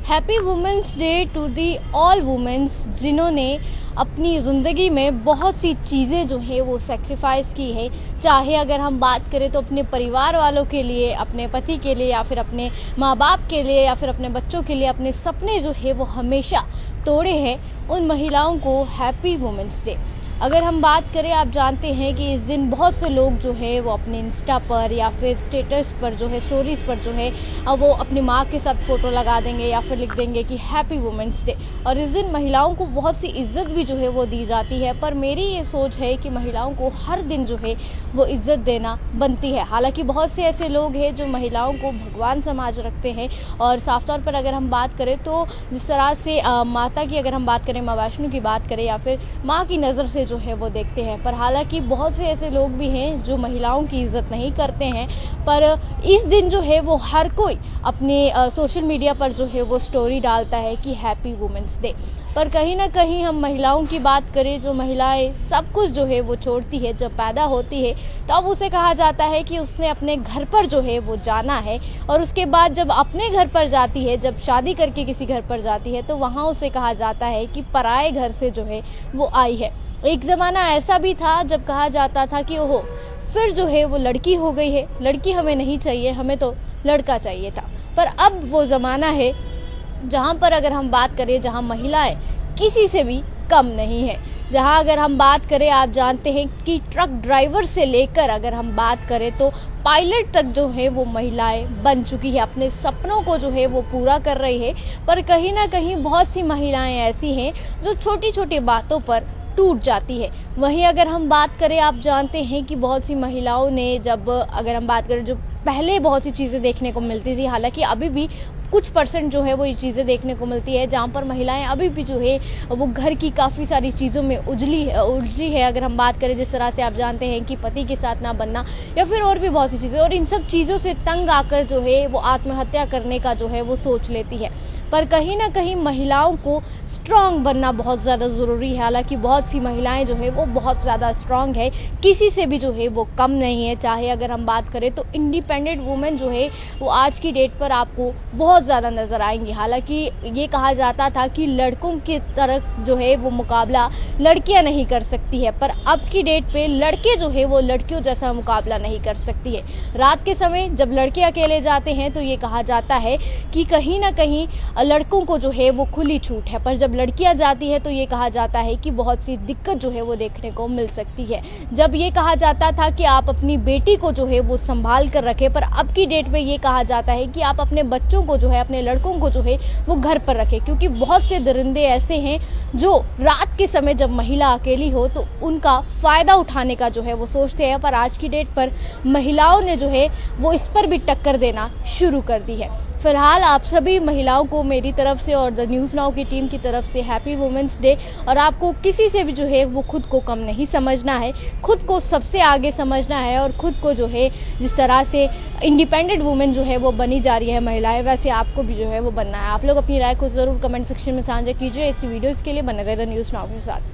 Happy women's day to the all women's जिन्होंने अपनी ज़िंदगी में बहुत सी चीज़ें जो है वो सेक्रीफाइस की है। चाहे अगर हम बात करें तो अपने परिवार वालों के लिए, अपने पति के लिए, या फिर अपने माँ बाप के लिए, या फिर अपने बच्चों के लिए अपने सपने जो है वो हमेशा तोड़े हैं, उन महिलाओं को हैप्पी वुमेंस डे। अगर हम बात करें, आप जानते हैं कि इस दिन बहुत से लोग जो है वो अपने इंस्टा पर या फिर स्टेटस पर जो है, स्टोरीज़ पर जो है वो अपनी माँ के साथ फ़ोटो लगा देंगे या फिर लिख देंगे कि हैप्पी वुमेंस डे। और इस दिन महिलाओं को बहुत सी इज्जत भी जो है वो दी जाती है। पर मेरी ये सोच है कि महिलाओं को हर दिन जो है वो इज्जत देना बनती है। हालांकि बहुत से ऐसे लोग हैं जो महिलाओं को भगवान समाज रखते हैं। और साफ तौर पर अगर हम बात करें तो जिस तरह से माता की अगर हम बात करें, माँ वैष्णो की बात करें, या फिर माँ की नज़र से जो है वो देखते हैं। पर हालांकि बहुत से ऐसे लोग भी हैं जो महिलाओं की इज्जत नहीं करते हैं। पर इस दिन जो है वो हर कोई अपने सोशल मीडिया पर जो है वो स्टोरी डालता है कि हैप्पी वुमेंस डे। पर कहीं ना कहीं हम महिलाओं की बात करें, जो महिलाएं सब कुछ जो है वो छोड़ती है, जब पैदा होती है तब उसे कहा जाता है कि उसने अपने घर पर जो है वो जाना है। और उसके बाद जब अपने घर पर जाती है, जब शादी करके किसी घर पर जाती है, तो वहाँ उसे कहा जाता है कि पराए घर से जो है वो आई है। एक ज़माना ऐसा भी था जब कहा जाता था कि ओहो, फिर जो है वो लड़की हो गई है, लड़की हमें नहीं चाहिए, हमें तो लड़का चाहिए था। पर अब वो ज़माना है जहाँ पर अगर हम बात करें, जहाँ महिलाएं किसी से भी कम नहीं है। जहाँ अगर हम बात करें, आप जानते हैं कि ट्रक ड्राइवर से लेकर अगर हम बात करें तो पायलट तक जो है वो महिलाएं बन चुकी है, अपने सपनों को जो है वो पूरा कर रही है। पर कहीं ना कहीं बहुत सी महिलाएं ऐसी हैं जो छोटी छोटी बातों पर टूट जाती है। वहीं अगर हम बात करें, आप जानते हैं कि बहुत सी महिलाओं ने, जब अगर हम बात करें, जो पहले बहुत सी चीज़ें देखने को मिलती थी, हालांकि अभी भी कुछ परसेंट जो है वो ये चीज़ें देखने को मिलती है, जहाँ पर महिलाएं अभी भी जो है वो घर की काफ़ी सारी चीज़ों में उलझी है। अगर हम बात करें, जिस तरह से आप जानते हैं कि पति के साथ ना बनना, या फिर और भी बहुत सी चीज़ें, और इन सब चीज़ों से तंग आकर जो है वो आत्महत्या करने का जो है वो सोच लेती है। पर कहीं ना कहीं महिलाओं को स्ट्रांग बनना बहुत ज़्यादा ज़रूरी है। हालांकि बहुत सी महिलाएं जो है वो बहुत ज़्यादा स्ट्रांग है, किसी से भी जो है वो कम नहीं है। चाहे अगर हम बात करें तो इंडिपेंडेंट वुमेन जो है वो आज की डेट पर आपको बहुत ज़्यादा नज़र आएंगी। हालांकि ये कहा जाता था कि लड़कों की तरफ जो है वो मुकाबला लड़कियां नहीं कर सकती है, पर अब की डेट पे लड़के जो है वो लड़कियों जैसा मुकाबला नहीं कर सकती है। रात के समय जब लड़के अकेले जाते हैं तो ये कहा जाता है कि कहीं ना कहीं लड़कों को जो है वो खुली छूट है, पर जब लड़कियां जाती है तो ये कहा जाता है कि बहुत सी दिक्कत जो है वो देखने को मिल सकती है। जब ये कहा जाता था कि आप अपनी बेटी को जो है वो संभाल कर रखें, पर अब की डेट में ये कहा जाता है कि आप अपने बच्चों को जो है, अपने लड़कों को जो है वो घर पर रखें। क्योंकि बहुत से दरिंदे ऐसे हैं जो रात के समय जब महिला अकेली हो तो उनका फ़ायदा उठाने का जो है वो सोचते हैं। पर आज की डेट पर महिलाओं ने जो है वो इस पर भी टक्कर देना शुरू कर दी है। फिलहाल आप सभी महिलाओं को मेरी तरफ से और द न्यूज़ नाउ की टीम की तरफ से हैप्पी वुमेंस डे। और आपको किसी से भी जो है वो खुद को कम नहीं समझना है, खुद को सबसे आगे समझना है, और खुद को जो है जिस तरह से इंडिपेंडेंट वुमेन जो है वो बनी जा रही है महिलाएं, वैसे आपको भी जो है वो बनना है। आप लोग अपनी राय को ज़रूर कमेंट सेक्शन में साझा कीजिए। इसी वीडियोज़ के लिए बने रहे द न्यूज़ नाउ के साथ।